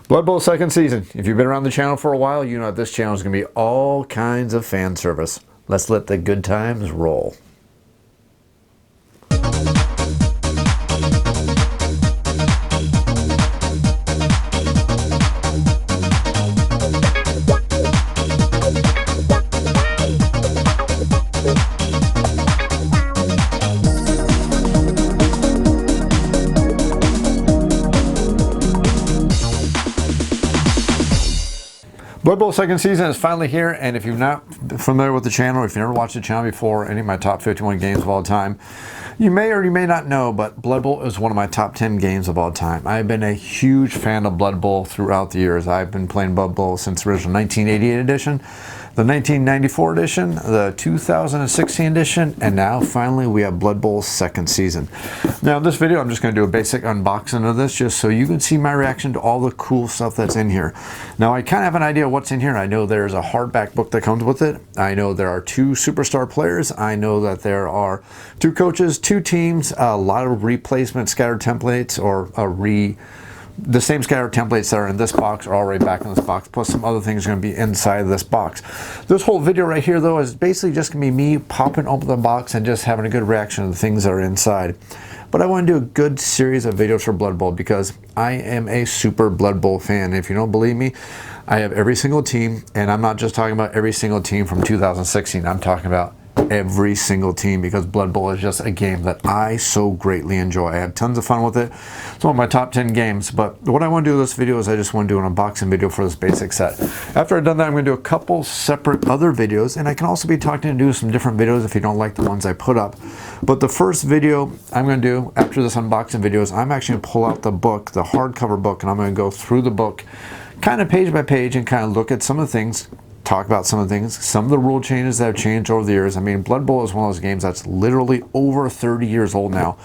Blood Bowl second season. If you've been around the channel for a while, you know that this channel is going to be all kinds of fan service. Let's let the good times roll. Blood Bowl second season is finally here, and if you're not familiar with the channel, or if you've never watched the channel before, any of my top 51 games of all time, you may or you may not know, but Blood Bowl is one of my top 10 games of all time. I've been a huge fan of Blood Bowl throughout the years. I've been playing Blood Bowl since the original 1988 edition, the 1994 edition, the 2016 edition, and now finally we have Blood Bowl second season. Now in this video I'm just going to do a basic unboxing of this just so you can see my reaction to all the cool stuff that's in here. Now I kind of have an idea what's in here. I know there's a hardback book that comes with it. I know there are 2 superstar players. I know that there are 2 coaches, 2 teams, a lot of replacement scattered templates, or the same scattered templates that are in this box are already back in this box, plus some other things are going to be inside of this box. This whole video right here though is basically just going to be me popping open the box and just having a good reaction to the things that are inside. But I want to do a good series of videos for Blood Bowl because I am a super Blood Bowl fan. If you don't believe me, I have every single team, and I'm not just talking about every single team from 2016. I'm talking about every single team, because Blood Bowl is just a game that I so greatly enjoy. I have tons of fun with it. It's one of my top 10 games, but what I want to do with this video is I just want to do an unboxing video for this basic set. After I've done that, I'm going to do a couple separate other videos, and I can also be talking and do some different videos if you don't like the ones I put up. But the first video I'm going to do after this unboxing video is I'm actually going to pull out the book, the hardcover book, and I'm going to go through the book kind of page by page and kind of look at some of the things, talk about some of the things, some of the rule changes that have changed over the years. I mean, Blood Bowl is one of those games that's literally over 30 years old now,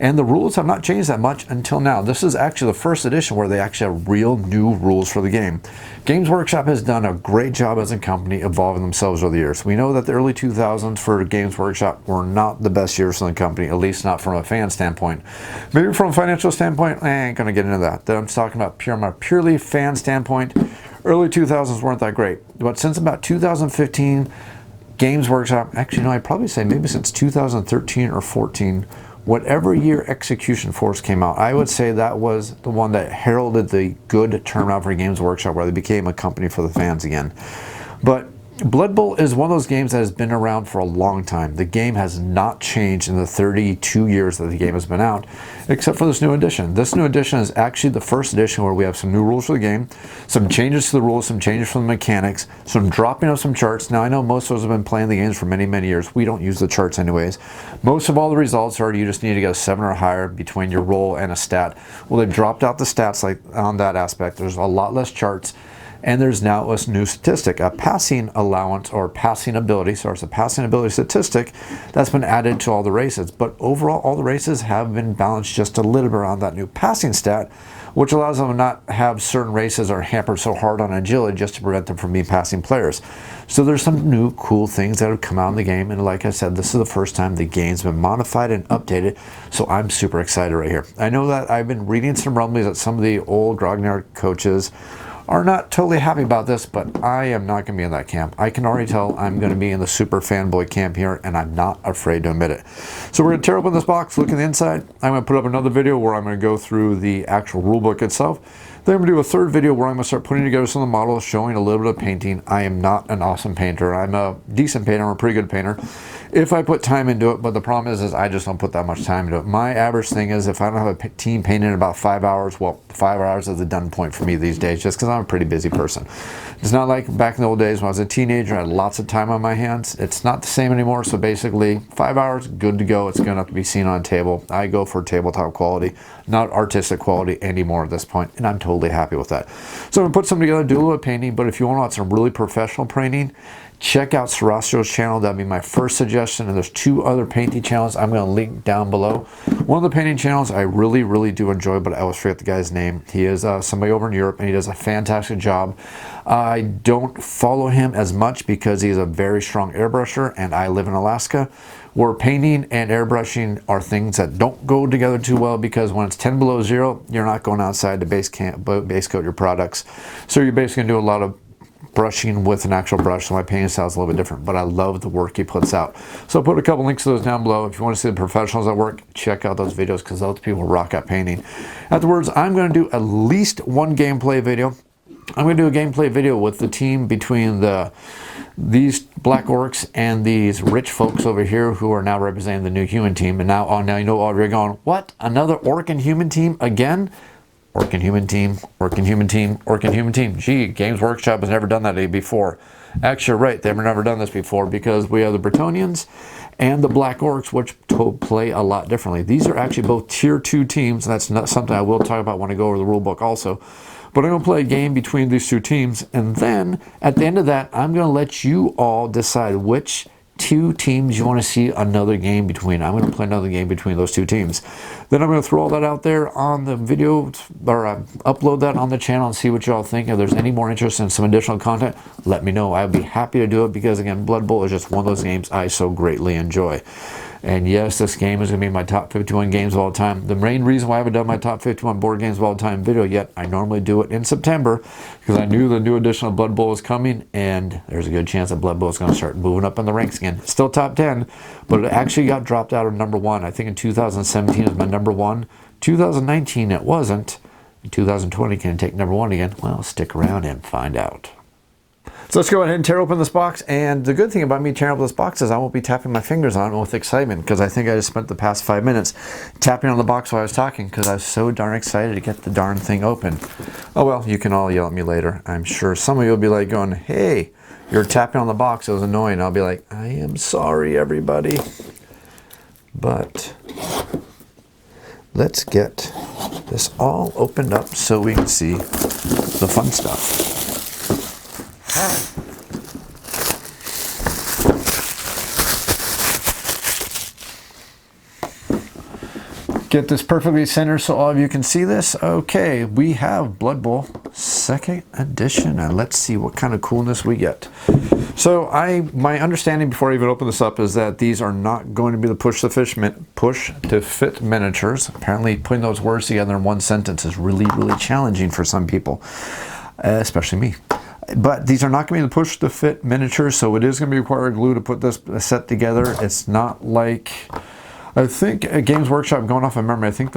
and the rules have not changed that much until now. This is actually the first edition where they actually have real new rules for the game. Games Workshop has done a great job as a company evolving themselves over the years. We know that the early 2000s for Games Workshop were not the best years for the company, at least not from a fan standpoint. Maybe from a financial standpoint, I ain't gonna get into that. I'm talking about from a purely fan standpoint. Early 2000s weren't that great, but since about 2015, Games Workshop, actually no, I'd probably say maybe since 2013 or 14, whatever year Execution Force came out, I would say that was the one that heralded the good turnaround for Games Workshop, where they became a company for the fans again. But Blood Bowl is one of those games that has been around for a long time. The game has not changed in the 32 years that the game has been out, except for this new edition. This new edition is actually the first edition where we have some new rules for the game, some changes to the rules, some changes from the mechanics, some dropping of some charts. Now I know most of us have been playing the games for many, many years. We don't use the charts anyways. Most of all the results are you just need to get a 7 or higher between your roll and a stat. Well, they've dropped out the stats like on that aspect. There's a lot less charts. And there's now a new statistic, a passing allowance or passing ability. So it's a passing ability statistic that's been added to all the races. But overall, all the races have been balanced just a little bit around that new passing stat, which allows them to not have certain races are hampered so hard on agility just to prevent them from being passing players. So there's some new cool things that have come out in the game. And like I said, this is the first time the game's been modified and updated. So I'm super excited right here. I know that I've been reading some rumblings that some of the old Grognard coaches are not totally happy about this, but I am not going to be in that camp. I can already tell I'm going to be in the super fanboy camp here, and I'm not afraid to admit it. So we're going to tear open this box, look at the inside. I'm going to put up another video where I'm going to go through the actual rulebook itself. Then I'm going to do a third video where I'm going to start putting together some of the models, showing a little bit of painting. I am not an awesome painter. I'm a decent painter. I'm a pretty good painter if I put time into it, but the problem is I just don't put that much time into it. My average thing is if I don't have a team painting in about 5 hours, well, 5 hours is the done point for me these days, just because I'm a pretty busy person. It's not like back in the old days when I was a teenager, I had lots of time on my hands. It's not the same anymore, so basically 5 hours, good to go. It's going to have to be seen on a table. I go for tabletop quality, not artistic quality anymore at this point, and I'm totally happy with that. So I'm going to put something together, do a little bit of painting, but if you want some really professional painting, check out Sarastro's channel. That'd be my first suggestion. And there's 2 other painting channels I'm going to link down below. One of the painting channels I really do enjoy, but I always forget the guy's name. He is somebody over in Europe, and he does a fantastic job. I don't follow him as much because he's a very strong airbrusher, and I live in Alaska, where painting and airbrushing are things that don't go together too well, because when it's 10 below zero, you're not going outside to base coat your products. So you're basically going to do a lot of brushing with an actual brush. So my painting style is a little bit different, but I love the work he puts out. So I'll put a couple links to those down below. If you want to see the professionals at work, check out those videos, because those people rock at painting. Afterwards, I'm going to do at least one gameplay video. I'm going to do a gameplay video with the team between these Black Orcs and these rich folks over here who are now representing the new human team. And now you know all you're going, what? Another Orc and human team again? Orc and human team, Orc and human team, Orc and human team. Gee, Games Workshop has never done that before. Actually, right, they've never done this before, because we have the Bretonnians and the Black Orcs, which play a lot differently. These are actually both tier 2 teams. That's not something I will talk about when I go over the rule book also. But I'm going to play a game between these 2 teams, and then at the end of that, I'm going to let you all decide which 2 teams you want to see another game between. I'm going to play another game between those 2 teams. Then I'm going to throw all that out there on the video, or upload that on the channel and see what y'all think. If there's any more interest in some additional content, let me know. I'd be happy to do it, because again, Blood Bowl is just one of those games I so greatly enjoy. And yes, this game is going to be my top 51 games of all time. The main reason why I haven't done my top 51 board games of all time video yet, I normally do it in September, because I knew the new edition of Blood Bowl was coming, and there's a good chance that Blood Bowl is going to start moving up in the ranks again. Still top 10, but it actually got dropped out of number 1. I think in 2017 it was my number 1. 2019 it wasn't. In 2020 can it take number 1 again? Well, stick around and find out. So let's go ahead and tear open this box. And the good thing about me tearing open this box is I won't be tapping my fingers on it with excitement, because I think I just spent the past 5 minutes tapping on the box while I was talking, because I was so darn excited to get the darn thing open. Oh well, you can all yell at me later. I'm sure some of you will be like going, hey, you're tapping on the box, it was annoying. I'll be like, I am sorry, everybody. But let's get this all opened up so we can see the fun stuff. Get this perfectly centered so all of you can see this. Okay, we have Blood Bowl 2nd edition, and let's see what kind of coolness we get. So my understanding before I even open this up is that these are not going to be the push to fit miniatures. Apparently putting those words together in one sentence is really challenging for some people, especially me. But these are not going to be the push to fit miniatures, so it is going to be required glue to put this set together. It's not like, I think at Games Workshop, going off of memory, I think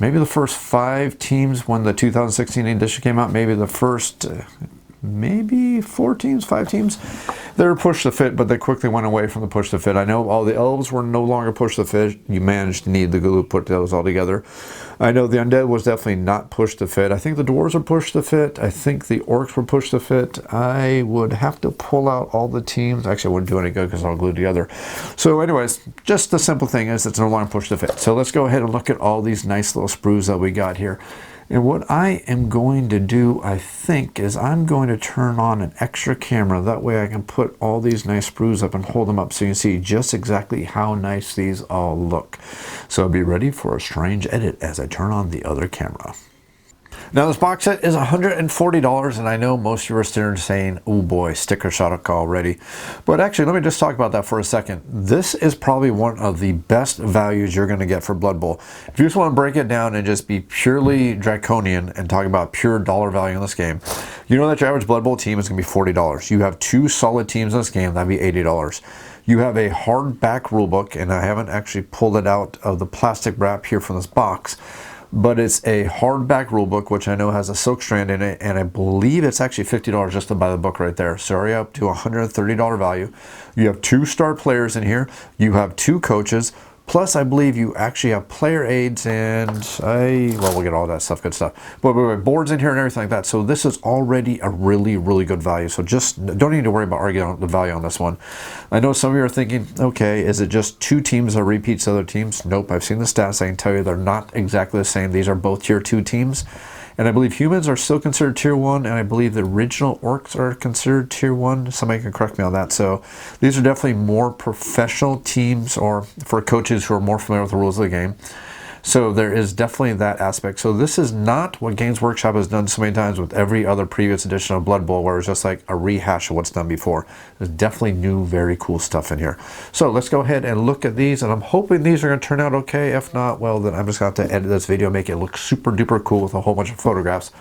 maybe the first 5 teams when the 2016 edition came out, maybe the first maybe 4 teams, 5 teams, they were push to fit, but they quickly went away from the push to fit. I know all the elves were no longer push to fit. You managed to need the glue to put those all together. I know the undead was definitely not push to fit. I think the dwarves were push to fit. I think the orcs were push to fit. I would have to pull out all the teams. Actually, I wouldn't do any good because they're all glued together. So anyways, just the simple thing is it's no longer push to fit. So let's go ahead and look at all these nice little sprues that we got here. And what I am going to do, I think, is I'm going to turn on an extra camera. That way I can put all these nice sprues up and hold them up so you can see just exactly how nice these all look. So be ready for a strange edit as I turn on the other camera. Now this box set is $140, and I know most of you are sitting saying, oh boy, sticker shock already. But actually, let me just talk about that for a second. This is probably one of the best values you're going to get for Blood Bowl. If you just want to break it down and just be purely draconian and talk about pure dollar value in this game, you know that your average Blood Bowl team is going to be $40. You have 2 solid teams in this game, that'd be $80. You have a hardback rulebook, and I haven't actually pulled it out of the plastic wrap here from this box. But it's a hardback rulebook, which I know has a silk strand in it, and I believe it's actually $50 just to buy the book right there. So you're up to a $130 value. You have 2 star players in here. You have 2 coaches. Plus, I believe you actually have player aids and well, we'll get all that stuff, good stuff. But boards in here and everything like that. So this is already a really good value. So just don't need to worry about arguing the value on this one. I know some of you are thinking, okay, is it just 2 teams that repeats other teams? Nope, I've seen the stats. I can tell you they're not exactly the same. These are both tier 2 teams. And I believe humans are still considered tier 1, and I believe the original orcs are considered tier 1. Somebody can correct me on that. So these are definitely more professional teams, or for coaches who are more familiar with the rules of the game. So there is definitely that aspect. So this is not what Games Workshop has done so many times with every other previous edition of Blood Bowl, where it's just like a rehash of what's done before. There's definitely new, very cool stuff in here. So let's go ahead and look at these, and I'm hoping these are going to turn out okay. If not, well, then I'm just going to have to edit this video, make it look super duper cool with a whole bunch of photographs.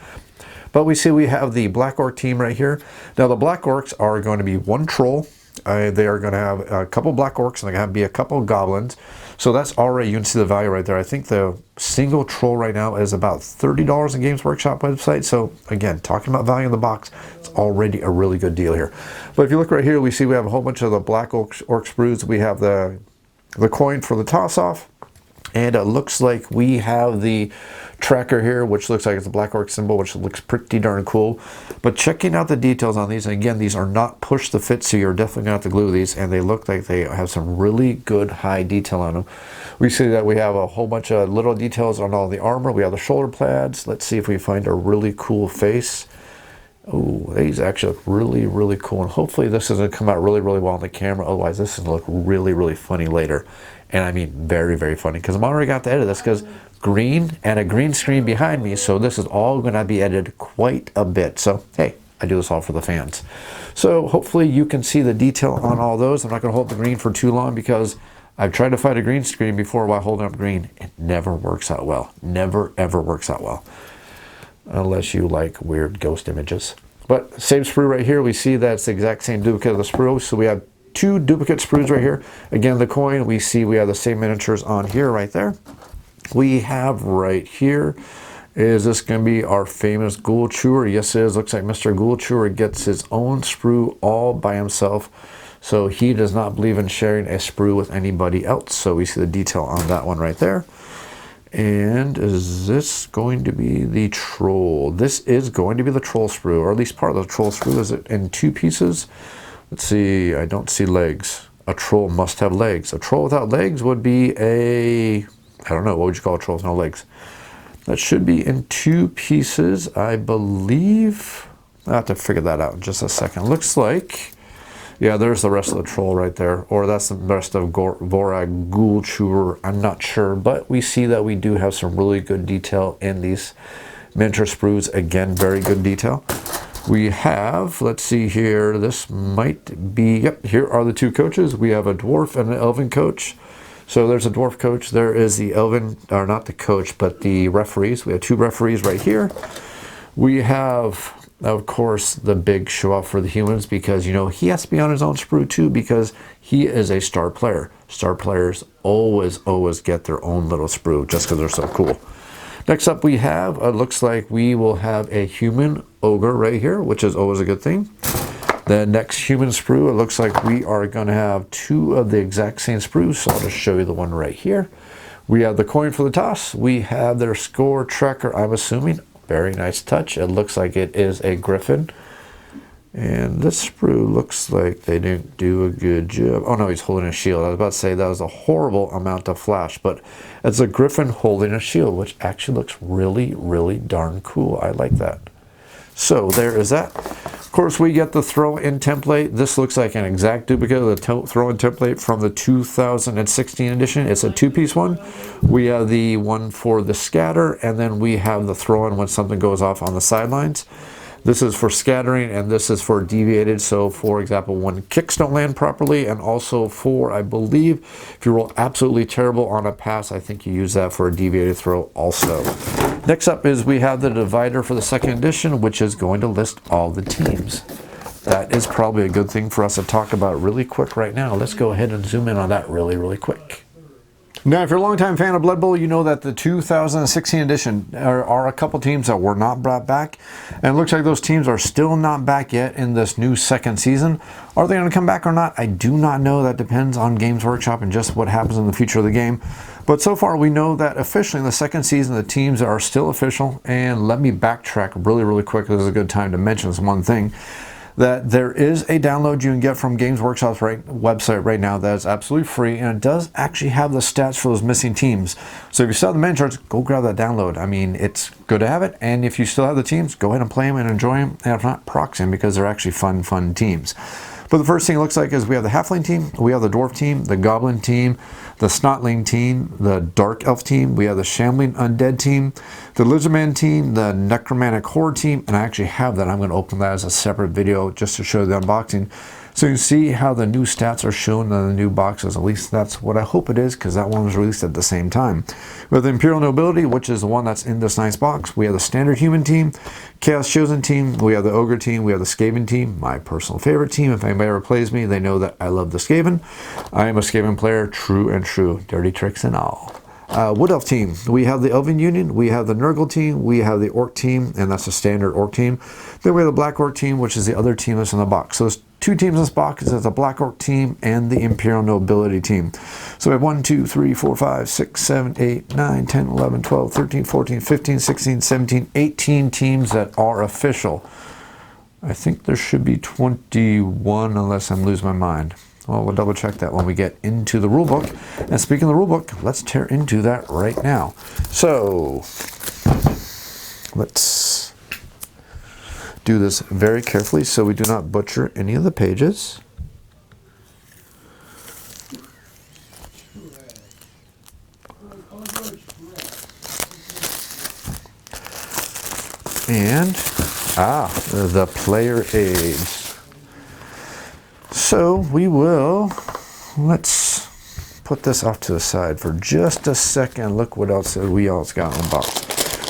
But we see we have the Black Orc team right here. Now the Black Orcs are going to be one troll. They are going to have a couple Black Orcs, and they're going to be a couple Goblins. So that's already, you can see the value right there. I think the single troll right now is about $30 in Games Workshop website. So again, talking about value in the box, it's already a really good deal here. But if you look right here, we see we have a whole bunch of the Black Orc Sprues. We have the coin for the toss-off. And it looks like we have the tracker here, which looks like it's a Black Orc symbol, which looks pretty darn cool. But checking out the details on these, and again, these are not push to fit, so you're definitely going to have to glue these, and they look like they have some really good high detail on them. We see that we have a whole bunch of little details on all the armor. We have the shoulder pads. Let's see if we find a really cool face. Oh, these actually look really, really cool. And hopefully this is going to come out really, really well on the camera. Otherwise, this is going to look really, really funny later. And I mean very, very funny, because I'm already got to edit this, because green and a green screen behind me. So this is all going to be edited quite a bit. So, hey, I do this all for the fans. So hopefully you can see the detail on all those. I'm not going to hold the green for too long, because I've tried to fight a green screen before while holding up green. It never works out well. Never, ever works out well. Unless you like weird ghost images. But same sprue right here. We see that's the exact same duplicate of the sprue. So we have two duplicate sprues right here. Again, the coin, we see we have the same miniatures on here right there. We have right here, is this going to be our famous Ghoul Chewer? Yes, it is. Looks like Mr. Ghoul Chewer gets his own sprue all by himself. So he does not believe in sharing a sprue with anybody else. So we see the detail on that one right there. And is this going to be the troll? This is going to be the troll sprue, or at least part of the troll sprue. Is it in two pieces? Let's see, I don't see legs. A troll must have legs. A troll without legs would be a, I don't know, what would you call a troll with no legs? That should be in two pieces, I believe. I'll have to figure that out in just a second. Looks like, yeah, there's the rest of the troll right there. Or that's the rest of Vorag Ghoul Chewer. I'm not sure. But we see that we do have some really good detail in these miniature sprues. Again, very good detail. We have, let's see here, this might be, yep, here are the two coaches. We have a dwarf and an elven coach. So there's a dwarf coach. There is the elven, or not the coach, but the referees. We have two referees right here. We have, of course, the big show off for the humans, because, you know, he has to be on his own sprue too, because he is a star player. Star players always get their own little sprue just because they're so cool. Next up we have, looks like we will have a human ogre right here, which is always a good thing. The next human sprue, it looks like we are going to have two of the exact same sprues, so I'll just show you the one right here. We have the coin for the toss. We have their score tracker, I'm assuming. Very nice touch. It looks like it is a griffin. And this sprue looks like they didn't do a good job. Oh no, he's holding a shield. I was about to say that was a horrible amount of flash, but it's a griffin holding a shield, which actually looks really, really darn cool. I like that. So there is that. Of course, we get the throw-in template. This looks like an exact duplicate of the throw-in template from the 2016 edition. It's a two-piece one. We have the one for the scatter, and then we have the throw-in when something goes off on the sidelines. This is for scattering, and this is for deviated. So, for example, when kicks don't land properly, and also for, I believe, if you roll absolutely terrible on a pass, I think you use that for a deviated throw also. Next up is we have the divider for the second edition, which is going to list all the teams. That is probably a good thing for us to talk about really quick right now. Let's go ahead and zoom in on that really, really quick. Now, if you're a longtime fan of Blood Bowl, you know that the 2016 edition are a couple teams that were not brought back. And it looks like those teams are still not back yet in this new second season. Are they going to come back or not? I do not know. That depends on Games Workshop and just what happens in the future of the game. But so far, we know that officially in the second season, the teams are still official. And let me backtrack really, really quick. This is a good time to mention this one thing. that there is a download you can get from Games Workshop's website right now that is absolutely free, and it does actually have the stats for those missing teams. So if you still have the mini charts, go grab that download. I mean, it's good to have it, and if you still have the teams, go ahead and play them and enjoy them, and if not, proxy them, because they're actually fun teams. But the first thing it looks like is we have the Halfling team, we have the Dwarf team, the Goblin team, the Snotling team, the Dark Elf team, we have the Shambling Undead team, the Lizardman team, the Necromantic Horde team, and I actually have that. I'm going to open that as a separate video just to show the unboxing. So you can see how the new stats are shown in the new boxes. At least that's what I hope it is, because that one was released at the same time. We have the Imperial Nobility, which is the one that's in this nice box. We have the Standard Human team, Chaos Chosen team, we have the Ogre team, we have the Skaven team, my personal favorite team. If anybody ever plays me, they know that I love the Skaven. I am a Skaven player, true and true, dirty tricks and all. Wood Elf team, we have the Elven Union, we have the Nurgle team, we have the Orc team, and that's a standard Orc team. Then we have the Black Orc team, which is the other team that's in the box. So there's two teams in this box. It's the Black Orc team and the Imperial Nobility team. So we have 1, 2, 3, 4, 5, 6, 7, 8, 9, 10, 11, 12, 13, 14, 15, 16, 17, 18 teams that are official. I think there should be 21 unless I'm losing my mind. Well, we'll double check that when we get into the rulebook. And speaking of the rulebook, let's tear into that right now. So let's do this very carefully so we do not butcher any of the pages. And the player aids. So let's put this off to the side for just a second. Look what else we got in the box.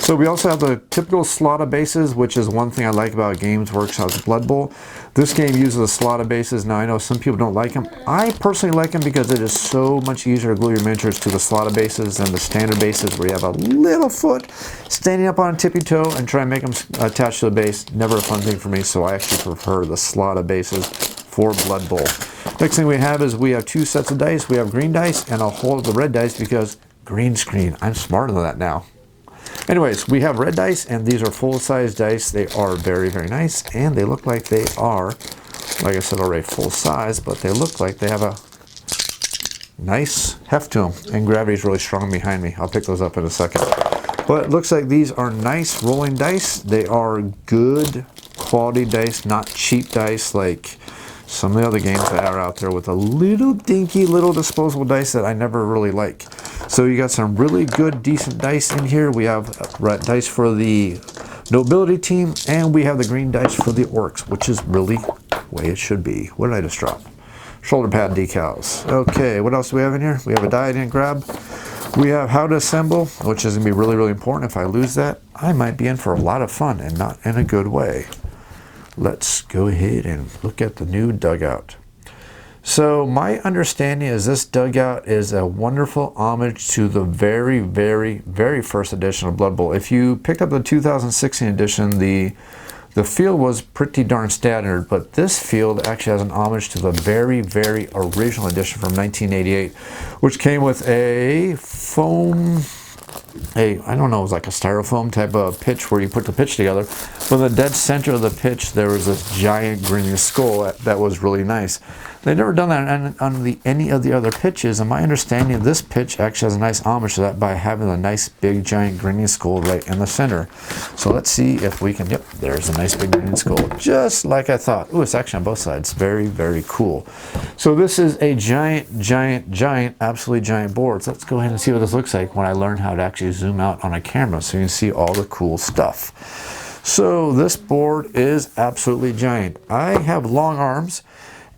So we also have the typical slot of bases, which is one thing I like about Games Workshop's Blood Bowl. This game uses a slot of bases. Now I know some people don't like them. I personally like them because it is so much easier to glue your miniatures to the slot of bases than the standard bases where you have a little foot standing up on a tippy toe and try and make them attach to the base. Never a fun thing for me, so I actually prefer the slot of bases for Blood Bowl. Next thing we have is we have two sets of dice. We have green dice and a whole of the red dice because green screen. I'm smarter than that now. Anyways, we have red dice, and these are full-size dice. They are very nice, and they look like they are, like I said already, full size, but they look like they have a nice heft to them, and gravity is really strong behind me. I'll pick those up in a second. But it looks like these are nice rolling dice. They are good quality dice, not cheap dice like some of the other games that are out there with a little dinky little disposable dice that I never really like. So you got some really good decent dice in here. We have red dice for the Nobility team, and we have the green dice for the Orcs, which is really the way it should be. What did I just drop? Shoulder pad decals. Okay, what else do we have in here? We have a die I didn't grab. We have how to assemble, which is going to be really important. If I lose that, I might be in for a lot of fun and not in a good way. Let's go ahead and look at the new dugout. So my understanding is this dugout is a wonderful homage to the very first edition of Blood Bowl. If you picked up the 2016 edition, the field was pretty darn standard, but this field actually has an homage to the very original edition from 1988, which came with a foam, I don't know, it was like a styrofoam type of pitch where you put the pitch together. But in the dead center of the pitch, there was this giant grinning skull that was really nice. They've never done that on any of the other pitches, and my understanding, this pitch actually has a nice homage to that by having a nice big giant grinning skull right in the center. So let's see if we can, yep, there's a nice big grinning skull, just like I thought. Ooh, it's actually on both sides. Very cool. So this is a giant, absolutely giant board. So let's go ahead and see what this looks like when I learn how to actually zoom out on a camera so you can see all the cool stuff. So this board is absolutely giant. I have long arms,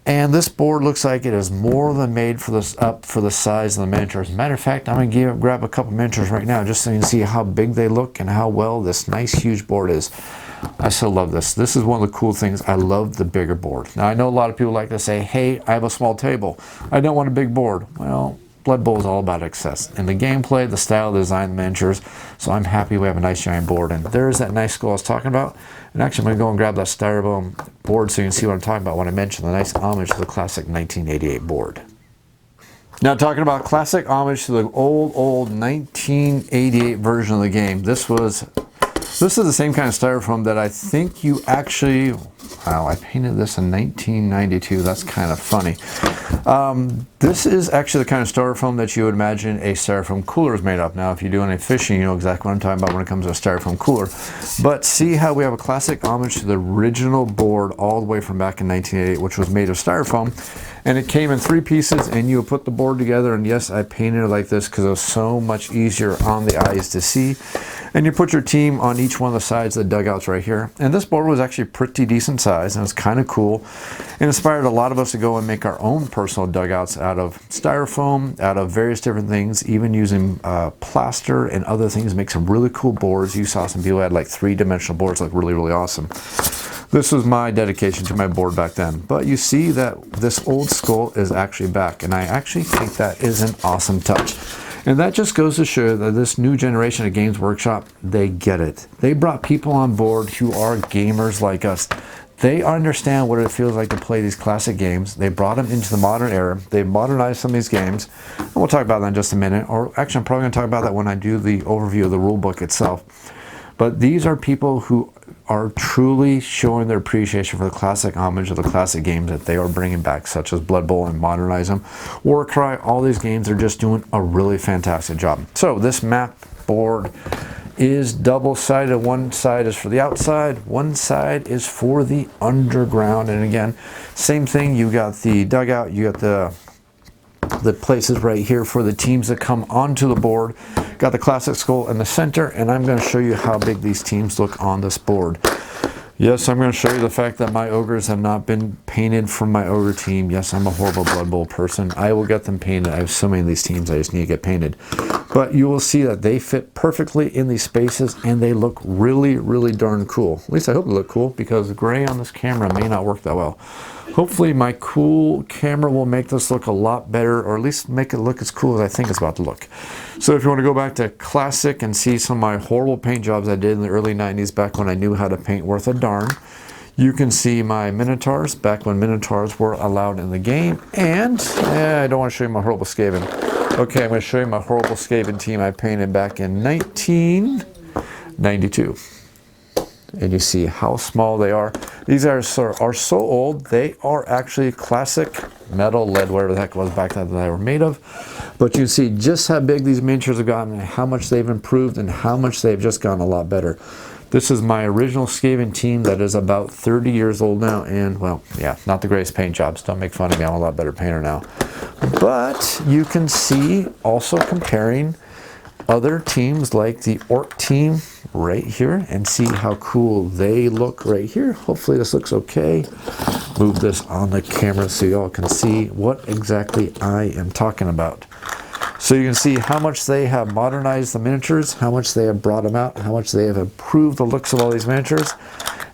and this board looks like it is more than made for this for the size of the miniatures. As a matter of fact, I'm going to grab a couple miniatures right now just so you can see how big they look and how well this nice huge board is. I still love this. This is one of the cool things. I love the bigger board. Now I know a lot of people like to say, hey, I have a small table. I don't want a big board. Well, Blood Bowl is all about excess. In the gameplay, the style, the design, the miniatures. So I'm happy we have a nice giant board. And there's that nice skull I was talking about. And actually, I'm going to go and grab that styrofoam board so you can see what I'm talking about when I mention the nice homage to the classic 1988 board. Now, talking about classic homage to the old 1988 version of the game. This was This is the same kind of styrofoam that I think you actually, wow, I painted this in 1992. That's kind of funny. This is actually the kind of styrofoam that you would imagine a styrofoam cooler is made of. Now, if you're doing any fishing, you know exactly what I'm talking about when it comes to a styrofoam cooler. But see how we have a classic homage to the original board all the way from back in 1988, which was made of styrofoam. And it came in 3 pieces, and you would put the board together. And yes, I painted it like this because it was so much easier on the eyes to see. And you put your team on each one of the sides of the dugouts right here. And this board was actually pretty decent size, and it's kind of cool. It inspired a lot of us to go and make our own personal dugouts out of styrofoam, out of various different things, even using plaster and other things to make some really cool boards. You saw some people had like 3-dimensional boards, like really, really awesome. This was my dedication to my board back then. But you see that this old skull is actually back, and I actually think that is an awesome touch. And that just goes to show that this new generation of Games Workshop, they get it. They brought people on board who are gamers like us. They understand what it feels like to play these classic games. They brought them into the modern era. They've modernized some of these games. And we'll talk about that in just a minute. Or actually, I'm probably going to talk about that when I do the overview of the rulebook itself. But these are people who are truly showing their appreciation for the classic homage of the classic games that they are bringing back, such as Blood Bowl and modernize them. Warcry, all these games are just doing a really fantastic job. So this map board is double-sided. One side is for the outside, one side is for the underground. And again, same thing, you got the dugout, you got the places right here for the teams that come onto the board. Got the classic skull in the center, and I'm going to show you how big these teams look on this board. Yes, I'm going to show you the fact that my ogres have not been painted from my ogre team. Yes, I'm a horrible Blood Bowl person. I will get them painted. I have so many of these teams I just need to get painted. But you will see that they fit perfectly in these spaces, and they look really, really darn cool. At least I hope they look cool, because gray on this camera may not work that well. Hopefully my cool camera will make this look a lot better, or at least make it look as cool as I think it's about to look. So if you want to go back to classic and see some of my horrible paint jobs I did in the early 90s, back when I knew how to paint worth a darn, you can see my Minotaurs, back when Minotaurs were allowed in the game. And I don't want to show you my horrible Skaven. Okay, I'm going to show you my horrible Skaven team I painted back in 1992. And you see how small they are. These are so old, they are actually classic metal, lead, whatever the heck it was back then that they were made of. But you see just how big these miniatures have gotten, and how much they've improved, and how much they've just gotten a lot better. This is my original Skaven team that is about 30 years old now, and well, yeah, not the greatest paint jobs. Don't make fun of me, I'm a lot better painter now. But you can see also comparing other teams like the Orc team right here, and see how cool they look right here. Hopefully this looks okay. Move this on the camera so y'all can see what exactly I am talking about. So you can see how much they have modernized the miniatures, how much they have brought them out, how much they have improved the looks of all these miniatures,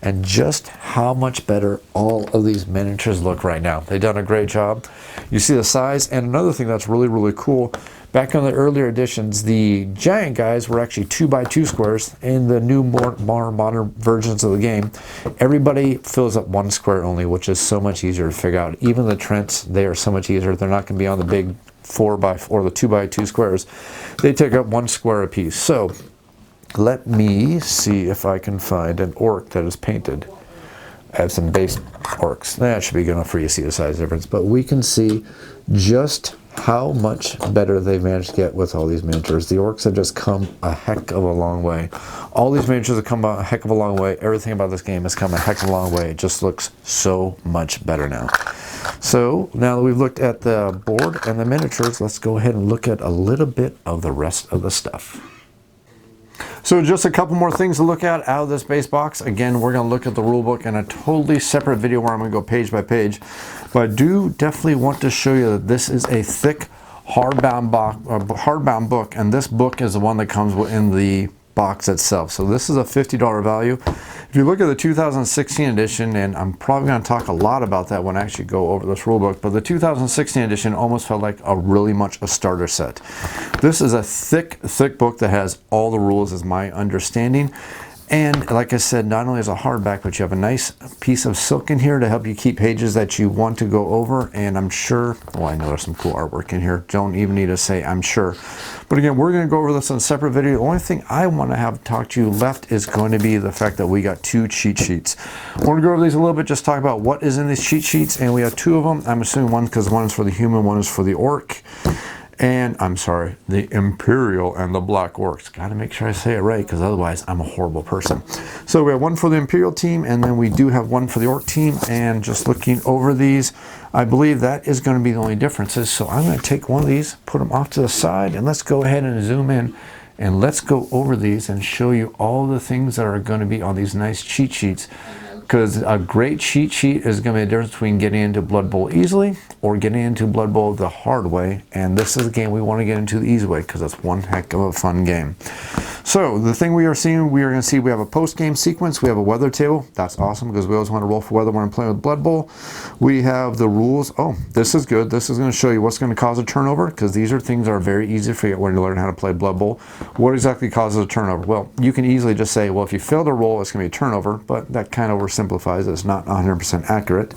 and just how much better all of these miniatures look right now. They've done a great job. You see the size, and another thing that's really, really cool, back on the earlier editions, the giant guys were actually 2x2 squares. In the new, more modern versions of the game, everybody fills up 1 square only, which is so much easier to figure out. Even the Trents, they are so much easier. They're not going to be on the big 4x4 or the 2x2 squares. They take up 1 square apiece. So let me see if I can find an orc that is painted. I have some base orcs. That should be good enough for you to see the size difference. But we can see just how much better they've managed to get with all these miniatures. The orcs have just come a heck of a long way. All these miniatures have come a heck of a long way. Everything about this game has come a heck of a long way. It just looks so much better now. So now that we've looked at the board and the miniatures, let's go ahead and look at a little bit of the rest of the stuff. So just a couple more things to look at out of this base box. Again, we're going to look at the rulebook in a totally separate video where I'm going to go page by page. But I do definitely want to show you that this is a thick hardbound book, and this book is the one that comes in the box itself. So this is a $50 value. If you look at the 2016 edition, and I'm probably going to talk a lot about that when I actually go over this rulebook, but the 2016 edition almost felt like really much a starter set. This is a thick book that has all the rules, is my understanding. And like I said, not only is a hardback, but you have a nice piece of silk in here to help you keep pages that you want to go over. And I'm sure, well, I know there's some cool artwork in here. Don't even need to say I'm sure. But again, we're going to go over this in a separate video. The only thing I want to have talk to you left is going to be the fact that we got 2 cheat sheets. We're going to go over these a little bit, just talk about what is in these cheat sheets. And we have 2 of them. I'm assuming one because one is for the human, one is for the orc. And I'm sorry, the Imperial and the Black Orcs. Got to make sure I say it right, because otherwise I'm a horrible person. So we have one for the Imperial team, and then we do have one for the Orc team. And just looking over these, I believe that is going to be the only differences. So I'm going to take one of these, put them off to the side, and let's go ahead and zoom in. And let's go over these and show you all the things that are going to be on these nice cheat sheets. Because a great cheat sheet is going to be the difference between getting into Blood Bowl easily or getting into Blood Bowl the hard way. And this is a game we want to get into the easy way, because that's one heck of a fun game. So the thing we are seeing, we are going to see we have a post-game sequence. We have a weather table. That's awesome, because we always want to roll for weather when I'm playing with Blood Bowl. We have the rules. Oh, this is good. This is going to show you what's going to cause a turnover, because these are things that are very easy to figure out when you learn how to play Blood Bowl. What exactly causes a turnover? Well, you can easily just say, well, if you fail to roll, it's going to be a turnover, but that kind of oversimplifies it. It's not 100% accurate.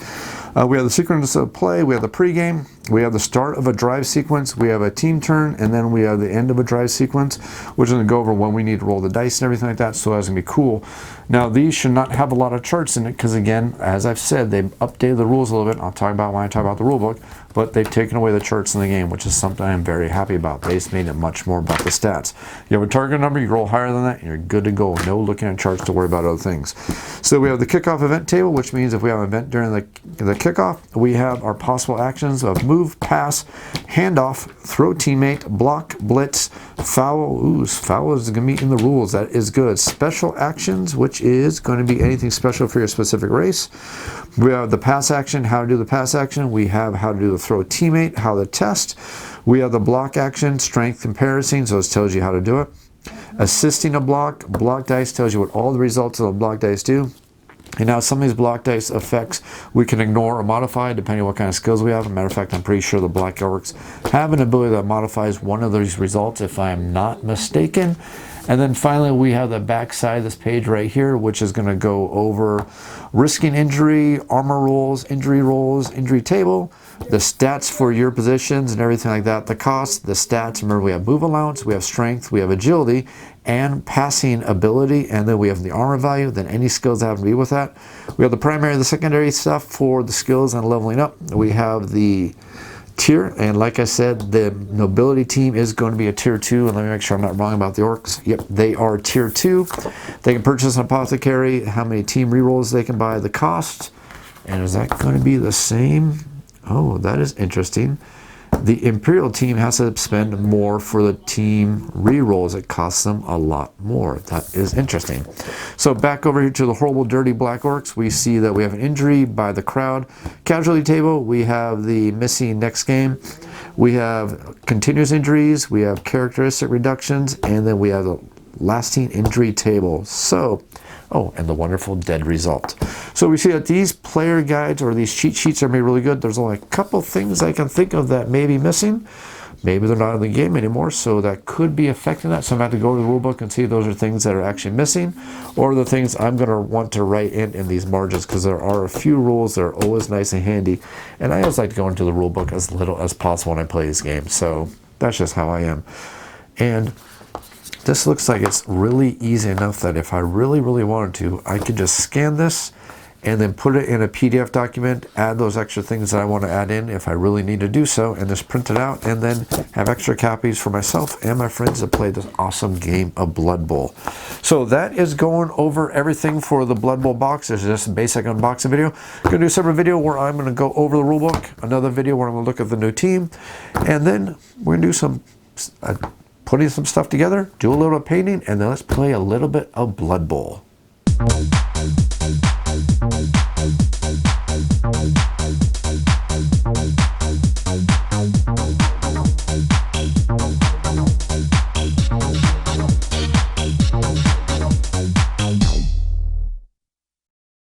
We have the sequence of play, we have the pregame, we have the start of a drive sequence, we have a team turn, and then we have the end of a drive sequence, which is going to go over when we need to roll the dice and everything like that, so that's going to be cool. Now, these should not have a lot of charts in it, because again, as I've said, they've updated the rules a little bit. I'll talk about when I talk about the rule book, but they've taken away the charts in the game, which is something I'm very happy about. They just made it much more about the stats. You have a target number, you roll higher than that, and you're good to go. No looking at charts to worry about other things. So we have the kickoff event table, which means if we have an event during the kickoff, we have our possible actions of move, pass, handoff, throw teammate, block, blitz, foul. Ooh, foul is going to be in the rules. That is good. Special actions, which is going to be anything special for your specific race. We have the pass action, how to do the pass action. We have how to do the throw teammate, how to test. We have the block action, strength comparison, so this tells you how to do it. Assisting a block, block dice tells you what all the results of the block dice do. And now some of these block dice effects we can ignore or modify depending on what kind of skills we have. As a matter of fact, I'm pretty sure the Black Orcs have an ability that modifies one of these results, if I am not mistaken. And then finally, we have the back side of this page right here, which is going to go over risking injury, armor rolls, injury table, the stats for your positions and everything like that, the cost, the stats. Remember, we have move allowance, we have strength, we have agility, and passing ability, and then we have the armor value, then any skills that have to be with that. We have the primary and the secondary stuff for the skills and leveling up. We have the tier, and like I said, the nobility team is going to be a tier 2, and let me make sure I'm not wrong about the orcs. Yep, they are tier 2. They can purchase an apothecary, how many team rerolls they can buy, the cost, and is that going to be the same? Oh, that is interesting. The Imperial team has to spend more for the team rerolls. It costs them a lot more. That is interesting. So back over here to the horrible, dirty Black Orcs, we see that we have an injury by the crowd. Casualty table, we have the missing next game. We have continuous injuries. We have characteristic reductions. And then we have the lasting injury table. So, oh, and the wonderful dead result. So we see that these player guides or these cheat sheets are made really good. There's only a couple things I can think of that may be missing. Maybe they're not in the game anymore, so that could be affecting that. So I'm going to have to go to the rulebook and see if those are things that are actually missing, or the things I'm going to want to write in these margins, because there are a few rules that are always nice and handy. And I always like to go into the rulebook as little as possible when I play these games. So that's just how I am. And this looks like it's really easy enough that if I really, really wanted to, I could just scan this and then put it in a PDF document, add those extra things that I want to add in if I really need to do so, and just print it out, and then have extra copies for myself and my friends to play this awesome game of Blood Bowl. So that is going over everything for the Blood Bowl box. This is just a basic unboxing video. I'm going to do a separate video where I'm going to go over the rulebook, another video where I'm going to look at the new team, and then we're going to do some putting some stuff together, do a little painting, and then let's play a little bit of Blood Bowl.